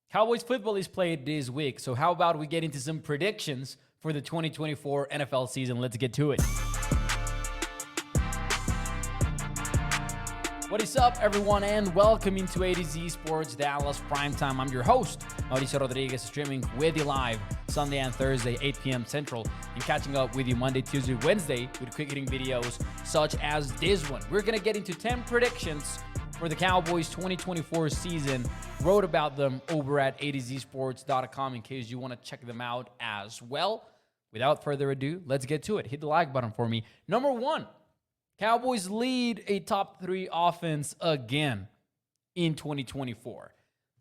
Cowboys football is played this week, so how about we get into some predictions for the 2024 NFL season? Let's get to it. What is up, everyone, and welcome into A to Z Sports Dallas Primetime. I'm your host, Mauricio Rodriguez, streaming with you live Sunday and Thursday, 8 p.m. Central, and catching up with you Monday, Tuesday, Wednesday with quick-hitting videos such as this one. We're going to get into 10 predictions for the Cowboys 2024 season. Wrote about them over at atozsports.com in case you want to check them out as well. Without further ado, let's get to it. Hit the like button for me. Number one, Cowboys lead a top 3 offense again in 2024.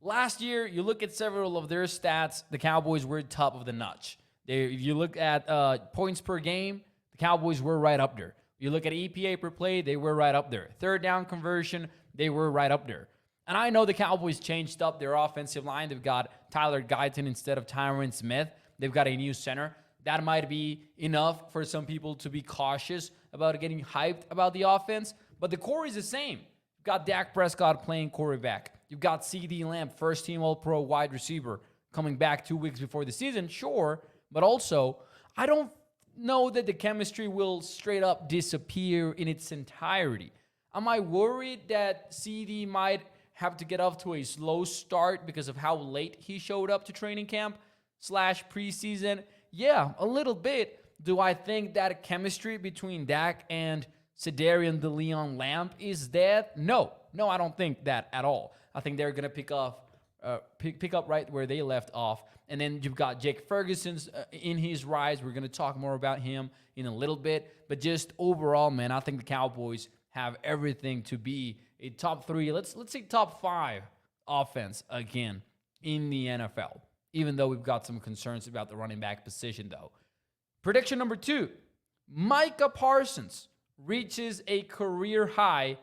Last year, you look at several of their stats, the Cowboys were top of the notch. If you look at points per game, the Cowboys were right up there. You look at EPA per play, they were right up there. Third down conversion, they were right up there. And I know the Cowboys changed up their offensive line. They've got Tyler Guyton instead of Tyron Smith. They've got a new center. That might be enough for some people to be cautious about getting hyped about the offense. But the core is the same. You've got Dak Prescott playing quarterback. You've got CeeDee Lamb, first-team All-Pro wide receiver, coming back 2 weeks before the season, sure. But also, I don't know that the chemistry will straight up disappear in its entirety. Am I worried that CD might have to get off to a slow start because of how late he showed up to training camp / preseason? Yeah, a little bit. Do I think that chemistry between Dak and Cedarian DeLeon Lamb is dead? No, I don't think that at all. I think they're gonna pick up right where they left off. And then you've got Jake Ferguson's in his rise. We're gonna talk more about him in a little bit. But just overall, man, I think the Cowboys have everything to be a top 3, let's say top 5 offense again in the NFL. Even though we've got some concerns about the running back position, though. Prediction number 2, Micah Parsons reaches a career-high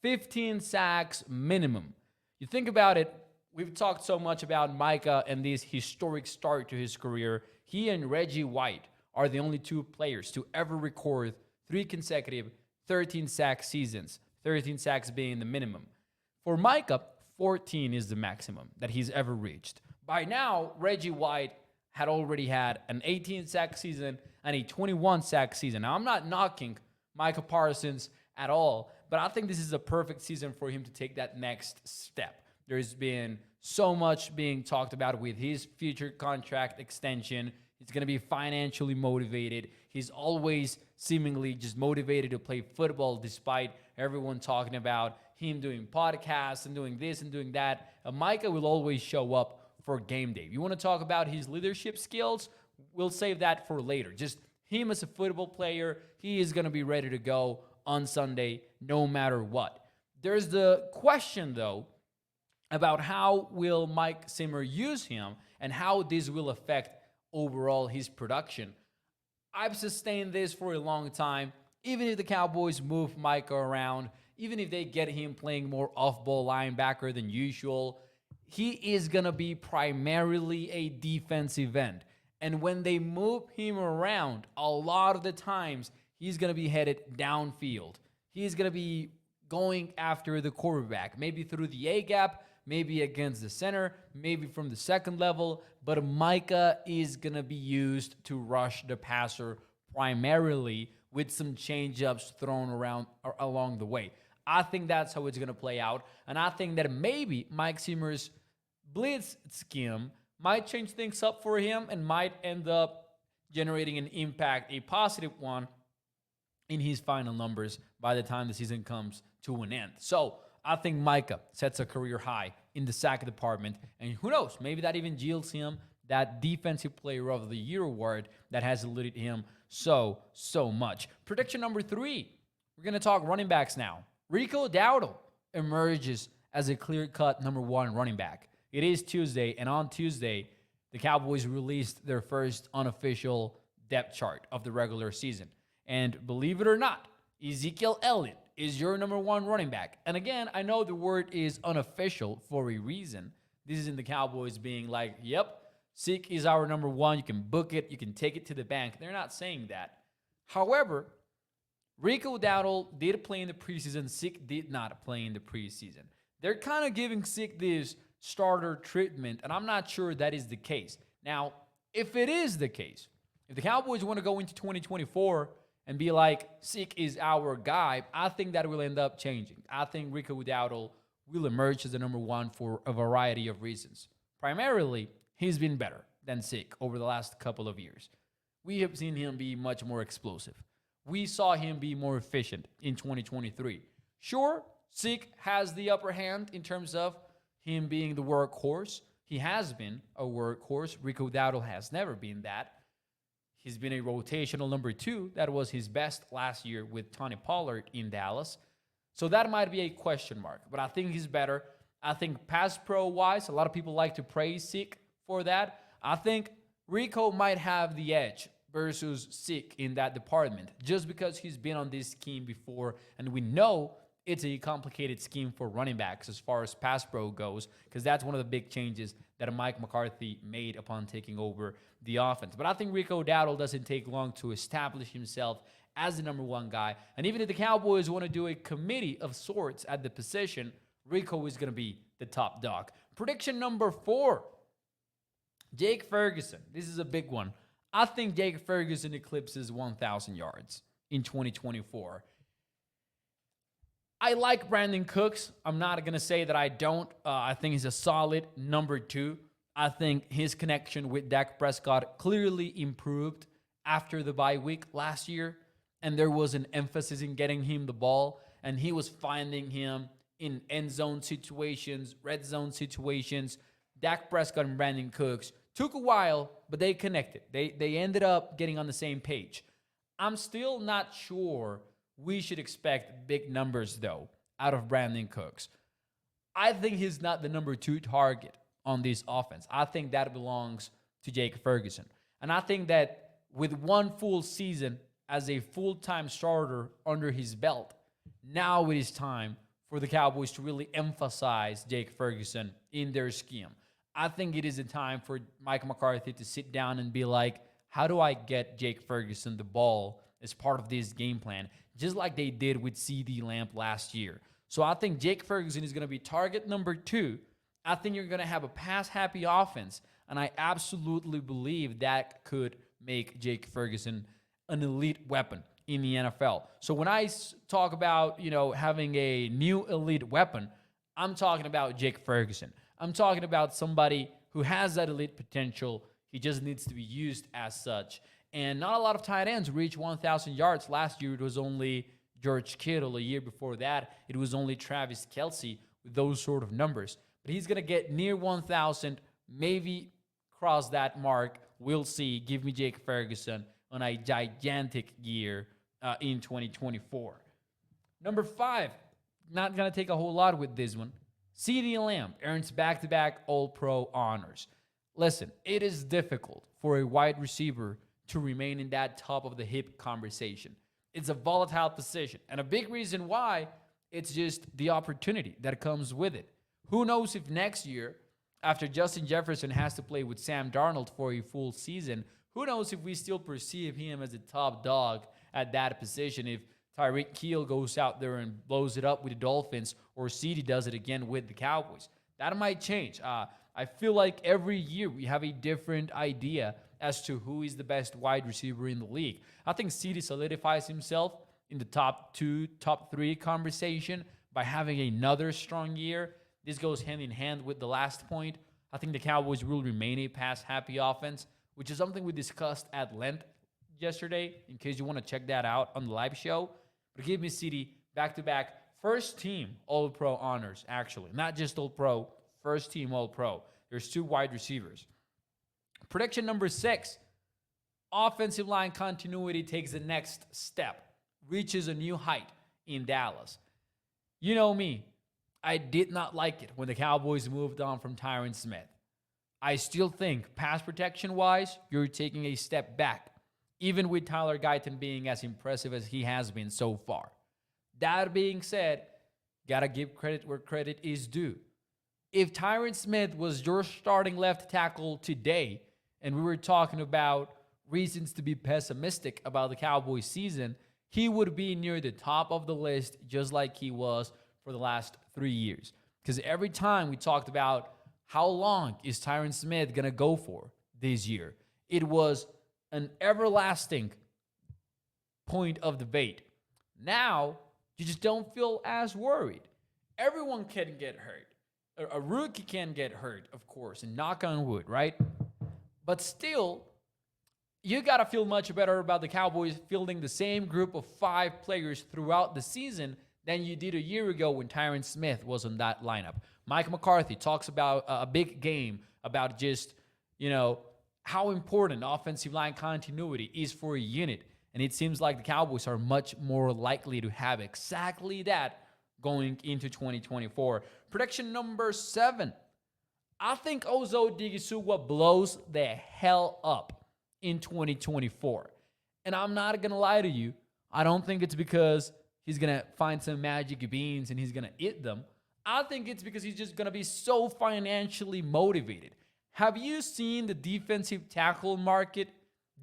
15 sacks minimum. You think about it, we've talked so much about Micah and this historic start to his career. He and Reggie White are the only 2 players to ever record 3 consecutive 13-sack seasons, 13 sacks being the minimum. For Micah, 14 is the maximum that he's ever reached. By now, Reggie White had already had an 18-sack season and a 21-sack season. Now, I'm not knocking Micah Parsons at all, but I think this is a perfect season for him to take that next step. There's been so much being talked about with his future contract extension. He's going to be financially motivated. He's always seemingly just motivated to play football despite everyone talking about him doing podcasts and doing this and doing that. Micah will always show up for game day. You want to talk about his leadership skills? We'll save that for later. Just him as a football player, he is going to be ready to go on Sunday no matter what. There's the question, though, about how will Mike Zimmer use him and how this will affect overall his production. I've sustained this for a long time. Even if the Cowboys move Micah around, even if they get him playing more off-ball linebacker than usual, he is going to be primarily a defensive end. And when they move him around, a lot of the times, he's going to be headed downfield. He's going to be going after the quarterback, maybe through the A-gap, maybe against the center, maybe from the second level, but Micah is going to be used to rush the passer primarily with some change-ups thrown around along the way. I think that's how it's going to play out, and I think that maybe Mike Zimmer's blitz scheme might change things up for him and might end up generating an impact, a positive one, in his final numbers by the time the season comes to an end. So I think Micah sets a career high in the sack department. And who knows, maybe that even yields him that Defensive Player of the Year award that has eluded him so much. Prediction number 3, we're going to talk running backs now. Rico Dowdle emerges as a clear-cut number 1 running back. It is Tuesday, and on Tuesday, the Cowboys released their first unofficial depth chart of the regular season. And believe it or not, Ezekiel Elliott is your number 1 running back. And again, I know the word is unofficial for a reason. This isn't the Cowboys being like, yep, Zeke is our number 1. You can book it. You can take it to the bank. They're not saying that. However, Rico Dowdle did play in the preseason. Zeke did not play in the preseason. They're kind of giving Zeke this starter treatment, and I'm not sure that is the case. Now, if it is the case, if the Cowboys want to go into 2024 and be like, Zeke is our guy, I think that will end up changing. I think Rico Dowdle will emerge as the number one for a variety of reasons. Primarily, he's been better than Zeke over the last couple of years. We have seen him be much more explosive. We saw him be more efficient in 2023. Sure, Zeke has the upper hand in terms of him being the workhorse. He has been a workhorse. Rico Dowdle has never been that. He's been a rotational number two. That was his best last year with Tony Pollard in Dallas. So that might be a question mark, but I think he's better. I think pass pro-wise, a lot of people like to praise Zeke for that. I think Rico might have the edge versus Zeke in that department just because he's been on this scheme before, and we know it's a complicated scheme for running backs as far as pass pro goes, because that's one of the big changes that Mike McCarthy made upon taking over the offense. But I think Rico Dowdle doesn't take long to establish himself as the number one guy. And even if the Cowboys want to do a committee of sorts at the position, Rico is going to be the top dog. Prediction number 4, Jake Ferguson. This is a big one. I think Jake Ferguson eclipses 1,000 yards in 2024. I like Brandon Cooks. I'm not going to say that I don't. I think he's a solid number 2. I think his connection with Dak Prescott clearly improved after the bye week last year, and there was an emphasis in getting him the ball, and he was finding him in end zone situations, red zone situations. Dak Prescott and Brandon Cooks took a while, but they connected. They ended up getting on the same page. I'm still not sure we should expect big numbers, though, out of Brandon Cooks. I think he's not the number 2 target on this offense. I think that belongs to Jake Ferguson. And I think that with one full season as a full-time starter under his belt, now it is time for the Cowboys to really emphasize Jake Ferguson in their scheme. I think it is a time for Mike McCarthy to sit down and be like, how do I get Jake Ferguson the ball as part of this game plan, just like they did with CeeDee Lamb last year. So I think Jake Ferguson is going to be target number 2. I think you're going to have a pass-happy offense, and I absolutely believe that could make Jake Ferguson an elite weapon in the NFL. So when I talk about, having a new elite weapon, I'm talking about Jake Ferguson. I'm talking about somebody who has that elite potential. He just needs to be used as such. And not a lot of tight ends reached 1,000 yards. Last year, it was only George Kittle. A year before that, it was only Travis Kelce with those sort of numbers. But he's going to get near 1,000, maybe cross that mark. We'll see. Give me Jake Ferguson on a gigantic year in 2024. Number 5, not going to take a whole lot with this one. CeeDee Lamb earns back-to-back All-Pro honors. Listen, it is difficult for a wide receiver to remain in that top-of-the-hip conversation. It's a volatile position, and a big reason why, it's just the opportunity that comes with it. Who knows if next year, after Justin Jefferson has to play with Sam Darnold for a full season, who knows if we still perceive him as a top dog at that position if Tyreek Hill goes out there and blows it up with the Dolphins, or CeeDee does it again with the Cowboys. That might change. I feel like every year we have a different idea as to who is the best wide receiver in the league. I think CeeDee solidifies himself in the top 2, top 3 conversation by having another strong year. This goes hand in hand with the last point. I think the Cowboys will remain a pass-happy offense, which is something we discussed at length yesterday, in case you want to check that out on the live show. But give me CeeDee back-to-back first-team All-Pro honors, actually. Not just All-Pro, first-team All-Pro. There's 2 wide receivers. Prediction number 6, offensive line continuity takes the next step, reaches a new height in Dallas. You know me, I did not like it when the Cowboys moved on from Tyron Smith. I still think pass protection-wise, you're taking a step back, even with Tyler Guyton being as impressive as he has been so far. That being said, gotta give credit where credit is due. If Tyron Smith was your starting left tackle today, and we were talking about reasons to be pessimistic about the Cowboys season, he would be near the top of the list just like he was for the last 3 years. Because every time we talked about How long is Tyron Smith going to go for this year? It was an everlasting point of debate. Now, you just don't feel as worried. Everyone can get hurt. A rookie can get hurt, of course, and knock on wood, right? But still, you got to feel much better about the Cowboys fielding the same group of 5 players throughout the season than you did a year ago when Tyron Smith was on that lineup. Mike McCarthy talks about a big game, about just, how important offensive line continuity is for a unit. And it seems like the Cowboys are much more likely to have exactly that going into 2024. Prediction number 7. I think Ozo Odighizuwa blows the hell up in 2024. And I'm not going to lie to you. I don't think it's because he's going to find some magic beans and he's going to eat them. I think it's because he's just going to be so financially motivated. Have you seen the defensive tackle market?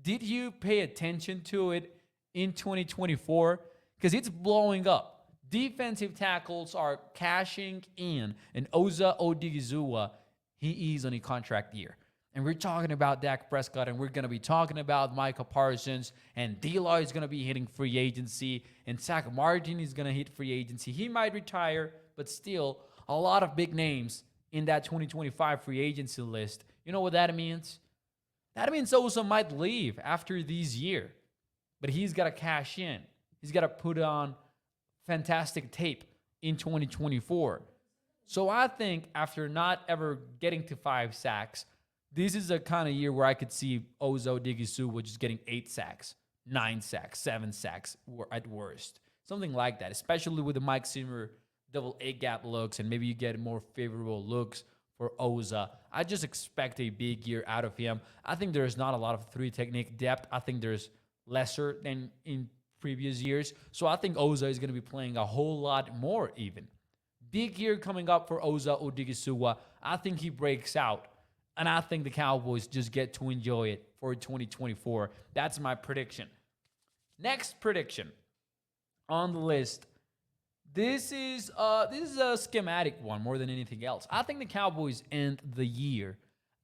Did you pay attention to it in 2024? Because it's blowing up. Defensive tackles are cashing in. And Ozo Odighizuwa, he is on a contract year. And we're talking about Dak Prescott, and we're going to be talking about Micah Parsons, and D-Law is going to be hitting free agency, and Zach Martin is going to hit free agency. He might retire, but still, a lot of big names in that 2025 free agency list. You know what that means? That means Osa might leave after this year, but he's got to cash in. He's got to put on fantastic tape in 2024. So I think after not ever getting to 5 sacks, this is a kind of year where I could see Ozo Odighizuwa just getting 8 sacks, 9 sacks, 7 sacks at worst. Something like that, especially with the Mike Zimmer double A gap looks, and maybe you get more favorable looks for Oza. I just expect a big year out of him. I think there's not a lot of 3 technique depth. I think there's lesser than in previous years. So I think Oza is going to be playing a whole lot more even. Big year coming up for Ozo Odighizuwa. I think he breaks out. And I think the Cowboys just get to enjoy it for 2024. That's my prediction. Next prediction on the list. This is a schematic one more than anything else. I think the Cowboys end the year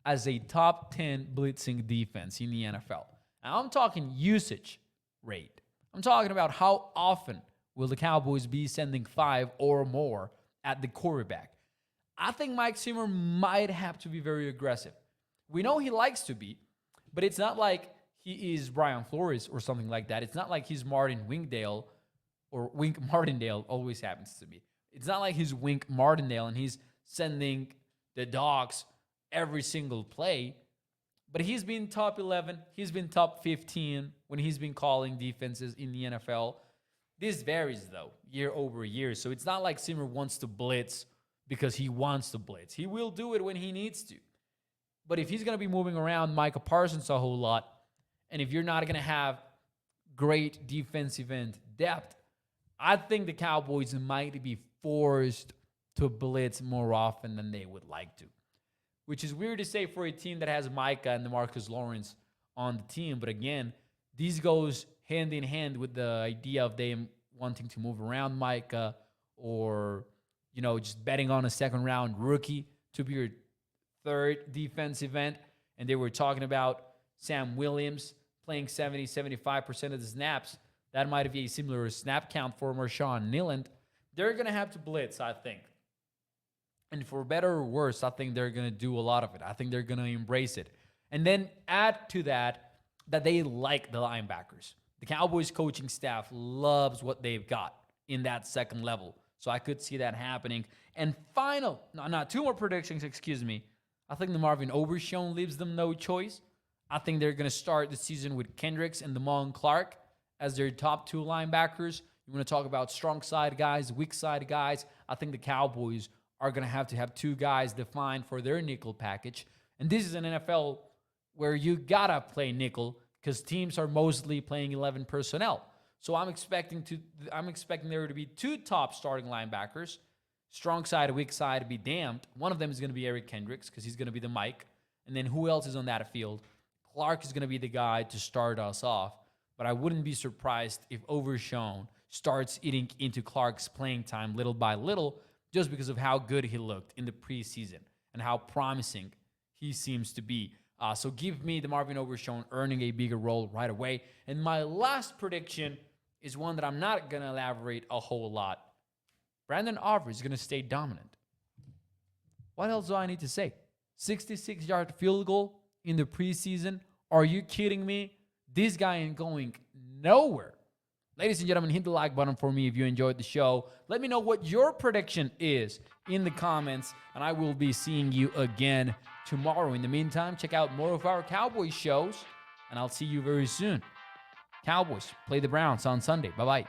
as a top 10 blitzing defense in the NFL. Now, I'm talking usage rate. I'm talking about how often will the Cowboys be sending 5 or more at the quarterback. I think Mike Zimmer might have to be very aggressive. We know he likes to be, but it's not like he is Brian Flores or something like that. It's not like he's Martin Wingdale, or Wink Martindale, always happens to me. It's not like he's Wink Martindale and he's sending the dogs every single play, but he's been top 11. He's been top 15 when he's been calling defenses in the NFL. This varies, though, year over year. So it's not like Zimmer wants to blitz because he wants to blitz. He will do it when he needs to. But if he's going to be moving around Micah Parsons a whole lot, and if you're not going to have great defensive end depth, I think the Cowboys might be forced to blitz more often than they would like to, which is weird to say for a team that has Micah and DeMarcus Lawrence on the team. But again, these goes hand in hand with the idea of them wanting to move around Micah, or just betting on a second-round rookie to be your 3rd defensive end. And they were talking about Sam Williams playing 70-75% of the snaps. That might be a similar snap count for Marshawn Neiland. They're going to have to blitz, I think. And for better or worse, I think they're going to do a lot of it. I think they're going to embrace it. And then add to that they like the linebackers. The Cowboys coaching staff loves what they've got in that second level. So I could see that happening. And 2 more predictions, excuse me. I think the Marvin Overshown leaves them no choice. I think they're going to start the season with Kendricks and Damone Clark as their top 2 linebackers. You want to talk about strong side guys, weak side guys. I think the Cowboys are going to have 2 guys defined for their nickel package. And this is an NFL where you got to play nickel because teams are mostly playing 11 personnel. So I'm expecting there to be 2 top starting linebackers. Strong side, weak side, be damned. One of them is going to be Eric Kendricks because he's going to be the Mike. And then who else is on that field? Clark is going to be the guy to start us off. But I wouldn't be surprised if Overshown starts eating into Clark's playing time little by little just because of how good he looked in the preseason. and how promising he seems to be. So give me the Marvin Overshown earning a bigger role right away. And my last prediction is one that I'm not going to elaborate a whole lot. Brandon Aubrey is going to stay dominant. What else do I need to say? 66-yard field goal in the preseason? Are you kidding me? This guy ain't going nowhere. Ladies and gentlemen, hit the like button for me if you enjoyed the show. Let me know what your prediction is in the comments, and I will be seeing you again tomorrow. In the meantime, check out more of our Cowboys shows, and I'll see you very soon. Cowboys play the Browns on Sunday. Bye-bye.